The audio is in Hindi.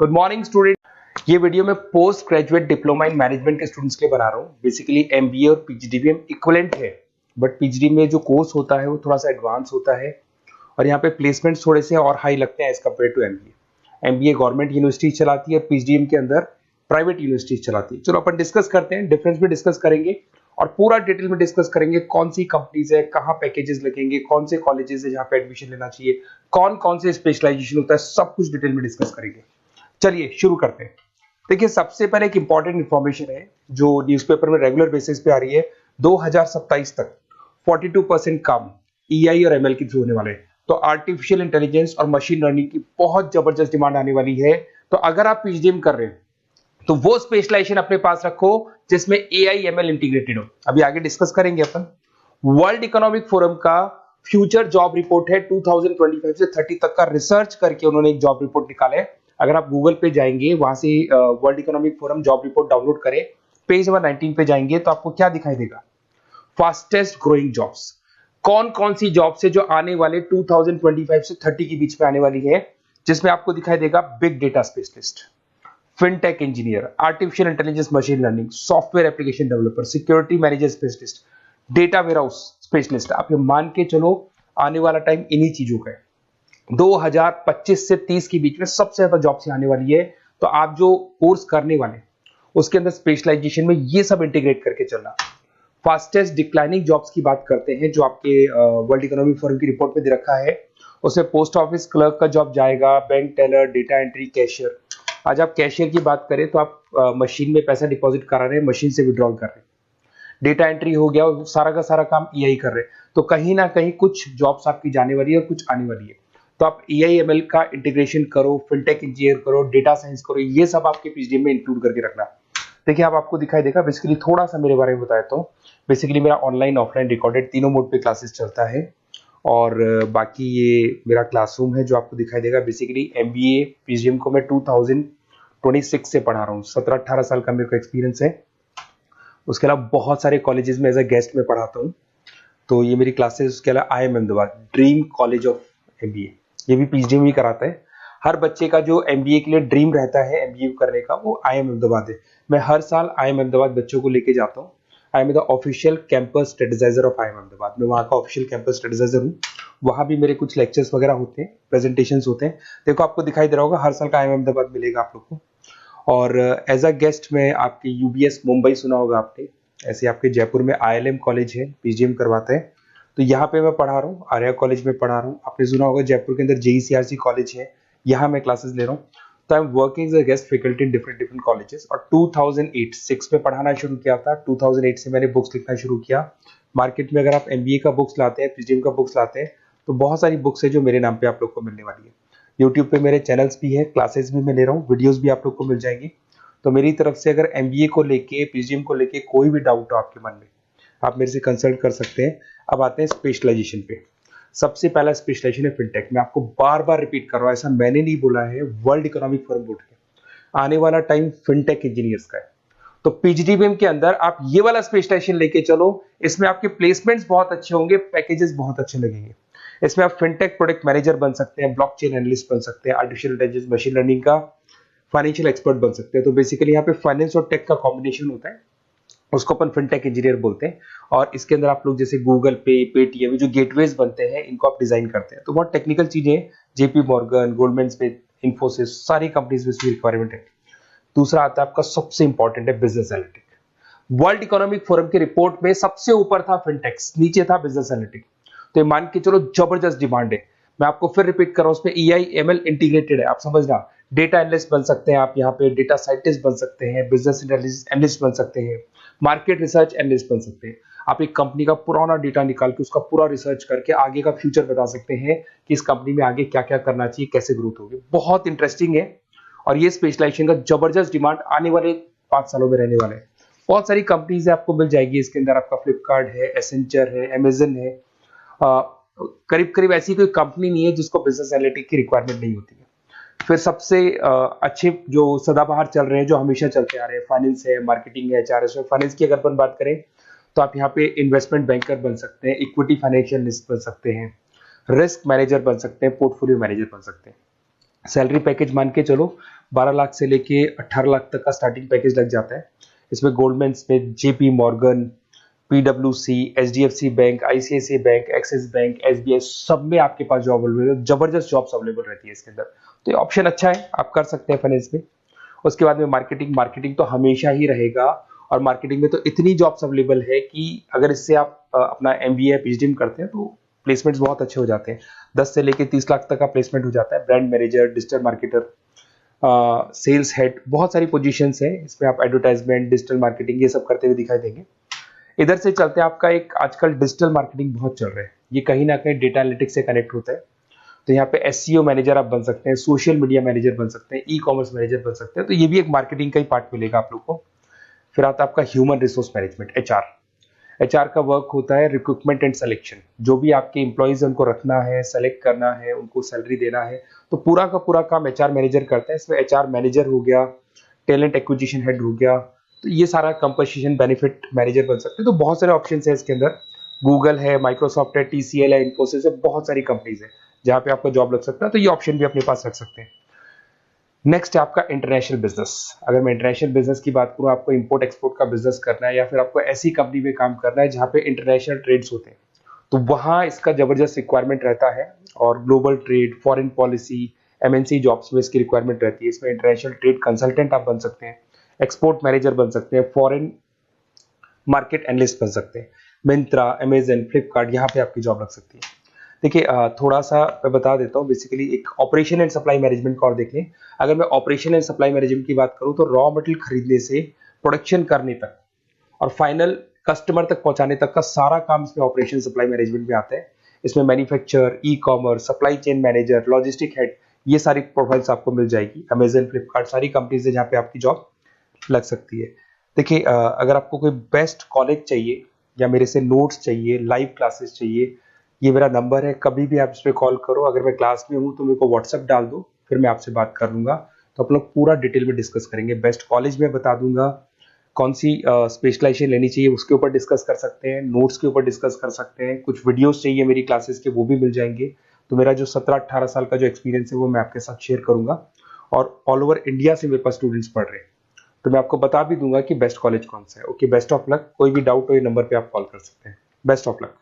Good morning student. ये वीडियो मैं post graduate diploma in management के स्टूडेंट्स के लिए बना रहा हूँ। बेसिकली एमबीए और पीजीडीबीएम इक्विवेलेंट है, बट पीजीडी में जो कोर्स होता है वो थोड़ा सा एडवांस होता है और यहाँ पे प्लेसमेंट्स थोड़े से और हाई लगते हैं as compare to MBA. MBA government university चलाती है, पीजीडीएम के अंदर प्राइवेट यूनिवर्सिटी चलाती है। चलो अपन डिस्कस करते हैं, डिफरेंस भी डिस्कस करेंगे और पूरा डिटेल में डिस्कस करेंगे कौन सी कंपनीज है, कहाँ पैकेजेस लगेंगे, कौन से कॉलेजेस है जहाँ पे एडमिशन लेना चाहिए, कौन कौन से स्पेशलाइजेशन होता है, सब कुछ डिटेल में डिस्कस करेंगे। चलिए शुरू करते हैं। देखिए सबसे पहले एक इंपॉर्टेंट इंफॉर्मेशन है जो न्यूज़पेपर में रेगुलर बेसिस पे आ रही है। 2027 तक 42% काम ईआई और एमएल के थ्रू होने वाले हैं। तो आर्टिफिशियल इंटेलिजेंस और मशीन लर्निंग की बहुत जबरदस्त डिमांड आने वाली है। तो अगर आप पीजीडीएम कर रहे हैं तो वो स्पेशलाइजेशन अपने पास रखो जिसमें एआई एमएल इंटीग्रेटेड हो। अभी आगे डिस्कस करेंगे अपन। वर्ल्ड इकोनॉमिक फोरम का फ्यूचर जॉब रिपोर्ट है 2025 से 30 तक का रिसर्च करके उन्होंने एक जॉब रिपोर्ट निकाला है। अगर आप गूगल पे जाएंगे, वहां से world economic forum job report download करें, पेज नंबर 19 पे जाएंगे तो आपको क्या दिखाई देगा? फास्टेस्ट ग्रोइंग जॉब्स, कौन कौन सी जॉब्स है जो आने वाले 2025 से 30 के बीच में आने वाली है, जिसमें आपको दिखाई देगा big data specialist, fintech engineer, artificial intelligence machine learning, software application developer, security manager specialist, data warehouse specialist. आप ये मान के चलो आने वाला टाइम इन्हीं चीजों का है। 2025 से 30 के बीच में सबसे ज्यादा जॉब्स आने वाली है। तो आप जो कोर्स करने वाले उसके अंदर स्पेशलाइजेशन में ये सब इंटीग्रेट करके चलना। फास्टेस्ट डिक्लाइनिंग जॉब्स की बात करते हैं जो आपके वर्ल्ड इकोनॉमिक फोरम की रिपोर्ट में दे रखा है। उसमें पोस्ट ऑफिस क्लर्क का जॉब जाएगा, bank teller, data entry, cashier. आज आप कैशियर की बात करें तो आप मशीन में पैसा डिपॉजिट करा रहे हैं, मशीन से विड्रॉल कर रहे हैं। डेटा एंट्री हो गया, सारा का सारा काम ईआई कर रहे हैं। तो कहीं ना कहीं कुछ जॉब्स आपकी जाने वाली है और कुछ आने वाली है। तो आप एआई एमएल का इंटीग्रेशन करो, फिनटेक इंजीनियर करो, डेटा साइंस करो, ये सब आपके पीजीडीएम में इंक्लूड करके रखना। देखिए अब आपको दिखाई देगा। बेसिकली थोड़ा सा मेरे बारे में बताया तो बेसिकली मेरा ऑनलाइन ऑफलाइन रिकॉर्डेड तीनों मोड पे क्लासेस चलता है और बाकी ये मेरा क्लासरूम है जो आपको दिखाई देगा। बेसिकली एमबीए पीजीडीएम को मैं 2026 से पढ़ा रहा हूँ। 17-18 साल का मेरे को एक्सपीरियंस है। उसके अलावा बहुत सारे कॉलेजेस में एज अ गेस्ट में पढ़ाता हूँ। तो ये मेरी क्लासेस, उसके अलावा IIM Ahmedabad dream college of MBA, ये भी पीजीडीएम ही कराता है। हर बच्चे का जो एमबीए के लिए ड्रीम रहता है एमबीए करने का, वो IIM अहमदाबाद है। मैं हर साल IIM अहमदाबाद बच्चों को लेके जाता हूँ। I am the official campus strategizer of IIM Ahmedabad. मैं वहाँ का ऑफिशियल कैंपस स्ट्रेटेजाइजर हूँ। वहाँ भी मेरे कुछ लेक्चर्स वगैरह होते हैं, प्रेजेंटेशंस होते हैं। देखो आपको दिखाई दे रहा होगा, हर साल का IIM अहमदाबाद मिलेगा आप लोग को। और एज अ गेस्ट में आपके यूबीएस मुंबई सुना होगा आपने, ऐसे आपके जयपुर में ILM कॉलेज है, पीजीडीएम करवाता है। तो यहाँ पे मैं पढ़ा रहा हूँ, आर्या कॉलेज में पढ़ा रहा हूँ। आपने सुना होगा जयपुर के अंदर JECRC कॉलेज है, यहाँ मैं क्लासेस ले रहा हूँ। तो I am working as a guest faculty in different different colleges. और 2008-6 में पढ़ाना शुरू किया था। 2008 से मैंने बुक्स लिखना शुरू किया। मार्केट में अगर आप एमबीए का बुक्स लाते हैं, पीजीडीएम का बुक्स लाते हैं, तो बहुत सारी बुक्स है जो मेरे नाम पे आप लोग को मिलने वाली है। यूट्यूब पे मेरे चैनल्स भी है, क्लासेस भी मैं ले रहा हूँ, वीडियोज भी आप लोग को मिल जाएंगी। तो मेरी तरफ से अगर एमबीए को लेके, पीजीडीएम को लेके कोई भी डाउट हो आपके मन में, आप मेरे से कंसल्ट कर सकते हैं। अब आते हैं स्पेशलाइजेशन पे। सबसे पहला स्पेशलाइजेशन है फिनटेक। मैं आपको बार बार रिपीट कर रहा हूँ, ऐसा मैंने नहीं बोला है, वर्ल्ड इकोनॉमिक फोरम बोर्ड के। आने वाला टाइम फिनटेक इंजीनियर्स का है। तो पीजीडीएम के अंदर आप ये वाला स्पेशलाइजेशन लेके चलो। इसमें आपके प्लेसमेंट्स बहुत अच्छे होंगे, पैकेजेस बहुत अच्छे लगेंगे। इसमें आप फिनटेक प्रोडक्ट मैनेजर बन सकते हैं, ब्लॉकचेन एनालिस्ट बन सकते हैं, आर्टिफिशियल इंटेलिजेंस मशीन लर्निंग का फाइनेंशियल एक्सपर्ट बन सकते हैं। तो बेसिकली यहाँ पे फाइनेंस और टेक का कॉम्बिनेशन होता है, उसको अपन फिनटेक इंजीनियर बोलते हैं। और इसके अंदर आप लोग जैसे गूगल पे, पेटीएम, जो गेटवेज बनते हैं, इनको आप डिजाइन करते हैं। तो बहुत टेक्निकल चीजें हैं। JP Morgan, Goldman Smith, Infosys, सारी कंपनीज में इसकी रिक्वायरमेंट है। दूसरा आता है आपका सबसे इंपॉर्टेंट है business analytic. World economic forum की रिपोर्ट में सबसे ऊपर था फिनटेक्स, नीचे था बिजनेस एनालिटिक। तो ये मान के चलो जबरदस्त डिमांड है। मैं आपको फिर रिपीट कर रहा हूं, उसमें EI ML इंटीग्रेटेड है। आप समझना, डेटा एनालिस्ट बन सकते हैं आप, यहाँ पे डेटा साइंटिस्ट बन सकते हैं, बिजनेस एनालिस्ट बन सकते हैं, मार्केट रिसर्च एनालिस्ट बन सकते हैं। आप एक कंपनी का पुराना डेटा निकाल के उसका पूरा रिसर्च करके आगे का फ्यूचर बता सकते हैं कि इस कंपनी में आगे क्या क्या करना चाहिए, कैसे ग्रोथ होगी। बहुत इंटरेस्टिंग है और ये स्पेशलाइजेशन का जबरदस्त डिमांड आने वाले 5 सालों में रहने वाले हैं। बहुत सारी कंपनीज आपको मिल जाएगी इसके अंदर। आपका फ्लिपकार्ट है, एसेंचर है, अमेजन है। करीब करीब ऐसी कोई कंपनी नहीं है जिसको बिजनेस एनालिटिक की रिक्वायरमेंट नहीं होती है। फिर सबसे अच्छे जो सदाबहार चल रहे हैं, जो हमेशा चलते आ रहे हैं, फाइनेंस है, मार्केटिंग है, HR है। फाइनेंस की अगर अपन बात करें तो आप यहाँ पे इन्वेस्टमेंट बैंकर बन सकते हैं, इक्विटी फाइनेंशियल बन सकते हैं, रिस्क मैनेजर बन सकते हैं, पोर्टफोलियो मैनेजर बन सकते हैं। सैलरी पैकेज मान के चलो 12 लाख से लेके 18 लाख तक का स्टार्टिंग पैकेज लग जाता है। इसमें गोल्डमैन स्मिथ, जेपी मॉर्गन, पीडब्ल्यूसी, HDFC bank, ICICI bank, Axis bank, SBI, सब में आपके पास जॉब अवेलेबल है। जबरदस्त जॉब्स अवेलेबल रहती है इसके अंदर, तो ये ऑप्शन अच्छा है, आप कर सकते हैं फाइनेंस में। उसके बाद में मार्केटिंग, मार्केटिंग तो हमेशा ही रहेगा, और मार्केटिंग में तो इतनी जॉब्स अवेलेबल है कि अगर इससे आप अपना एमबीए पीएचडी करते हैं तो प्लेसमेंट्स बहुत अच्छे हो जाते हैं। 10 से लेके 30 लाख तक का प्लेसमेंट हो जाता है। Brand manager, digital marketer, sales head, बहुत सारी पोजीशंस है इसमें। आप एडवर्टाइजमेंट, डिजिटल मार्केटिंग ये सब करते हुए दिखाई देंगे। इधर से चलते हैं, आपका एक आजकल डिजिटल मार्केटिंग बहुत चल रहा है, ये कहीं ना कहीं डेटा एनालिटिक्स से कनेक्ट होता है। तो यहाँ पे एसईओ मैनेजर आप बन सकते हैं, सोशल मीडिया मैनेजर बन सकते हैं, ई कॉमर्स मैनेजर बन सकते हैं, तो ये भी एक मार्केटिंग का ही पार्ट मिलेगा आप लोग को। फिर आता है आपका human resource management, HR. HR का वर्क होता है रिक्रूटमेंट एंड सिलेक्शन। जो भी आपके एम्प्लॉइज उनको रखना है, सेलेक्ट करना है, उनको सैलरी देना है, तो पूरा का पूरा काम एचआर मैनेजर करता है। इसमें एचआर मैनेजर हो गया, टैलेंट एक्विजिशन हेड हो गया, तो ये सारा कंपोजिशन बेनिफिट मैनेजर बन सकते हैं। तो बहुत सारे ऑप्शन है इसके अंदर। गूगल है, माइक्रोसॉफ्ट है, टीसीएल है, इन्फोसिस है, बहुत सारी कंपनीज है जहां पे आपका जॉब लग सकता है, तो ये ऑप्शन भी अपने पास रख सकते हैं। नेक्स्ट है आपका इंटरनेशनल बिजनेस। अगर मैं इंटरनेशनल बिजनेस की बात करूं, आपको इंपोर्ट एक्सपोर्ट का बिजनेस करना है, या फिर आपको ऐसी कंपनी में काम करना है जहां पे इंटरनेशनल ट्रेड्स होते हैं, तो वहां इसका जबरदस्त रिक्वायरमेंट रहता है। और global trade, foreign policy, MNC jobs में इसकी रिक्वायरमेंट रहती है। इसमें इंटरनेशनल ट्रेड कंसल्टेंट आप बन सकते हैं, एक्सपोर्ट मैनेजर बन सकते हैं, फॉरेन मार्केट एनालिस्ट बन सकते हैं। मिंत्रा, अमेजन, फ्लिपकार्ट, यहाँ पे आपकी जॉब लग सकती है। देखिए थोड़ा सा मैं बता देता हूँ। बेसिकली एक ऑपरेशन एंड सप्लाई मैनेजमेंट का और देख लें। अगर मैं ऑपरेशन एंड सप्लाई मैनेजमेंट की बात करूँ, तो रॉ मटेरियल खरीदने से प्रोडक्शन करने तक और फाइनल कस्टमर तक पहुंचाने तक का सारा काम इसमें ऑपरेशन सप्लाई मैनेजमेंट में आता है। इसमें manufacture, e commerce, supply chain manager, logistic head, ये सारी प्रोफाइल्स आपको मिल जाएगी। अमेजन, फ्लिपकार्ट, सारी कंपनीज है जहाँ पे आपकी जॉब लग सकती है। देखिए अगर आपको कोई बेस्ट कॉलेज चाहिए, या मेरे से नोट्स चाहिए, लाइव क्लासेस चाहिए, ये मेरा नंबर है, कभी भी आप इस पर कॉल करो। अगर मैं क्लास में हूँ तो मेरे को व्हाट्सएप डाल दो, फिर मैं आपसे बात कर लूंगा। तो आप लोग पूरा डिटेल में डिस्कस करेंगे। बेस्ट कॉलेज में बता दूंगा, कौन सी स्पेशलाइजेशन लेनी चाहिए उसके ऊपर डिस्कस कर सकते हैं, नोट्स के ऊपर डिस्कस कर सकते हैं। कुछ वीडियोस चाहिए मेरी क्लासेस के, वो भी मिल जाएंगे। तो मेरा जो 17-18 साल का जो एक्सपीरियंस है वो मैं आपके साथ शेयर करूंगा। और ऑल ओवर इंडिया से मेरे पास स्टूडेंट्स पढ़ रहे हैं, तो मैं आपको बता भी दूंगा कि बेस्ट कॉलेज कौन सा है। Okay, best of luck. कोई भी डाउट हो ये नंबर पे आप कॉल कर सकते हैं। Best of luck.